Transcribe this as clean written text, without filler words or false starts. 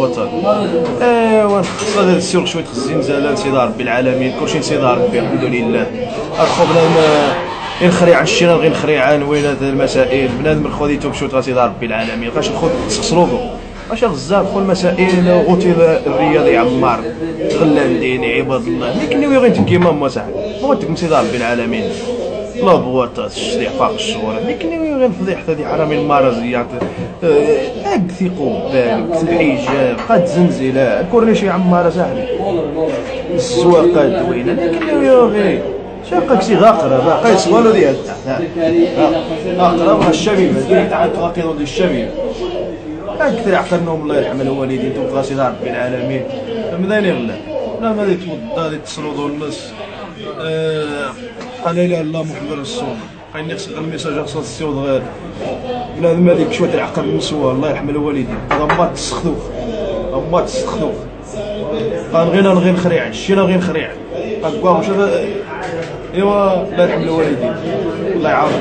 الوطن. ايوا خصنا هذا السوق شويه الزنزانه سيدي ربي العالمين، كلشي سيدي ربي الحمد لله. اخو بنادم ينخري عن الشيران غير نخري عن وين هاد المسائل، بنادم خذيتو بشوط سيدي ربي العالمين، بقاش نخد تسخسروكو واش غزال خو المسائل غوتي الرياضي عمار غلاندين عباد الله ملي كناوي غير كيما ما صاحبي ما تكم سيدي ربي العالمين لا بواط الشريع فاق الشهور ملي كناوي غير الفضيحه هذه حرامي المرازيات هاك ثيقوا بالك الحجاب قاد زنزله الكورنيش عمار صاحبي السواقات دوينه ملي كناوي غير شاقك سي غاقره باقي صوالو ديال غاقره الشبيبه ديال تاع الفاقدون ديال الشبيبه أكثر عقلناهم الله يرحم الوالدين توفى سيدي ربي العالمين مداني غلا لا ما يتوضا اللي تصرودوا الناس قال لا اله الا الله محمد رسول الله خليني نغسل الميساج خصها السيود غير بنادم هذيك شويه العقل مسوى الله يرحم الوالدين غمات تسخدوخ غمات تسخدوخ غنغينا غير نخريع شينا غير نخريع هكا واش ايوا الله يرحم الوالدين الله يعاون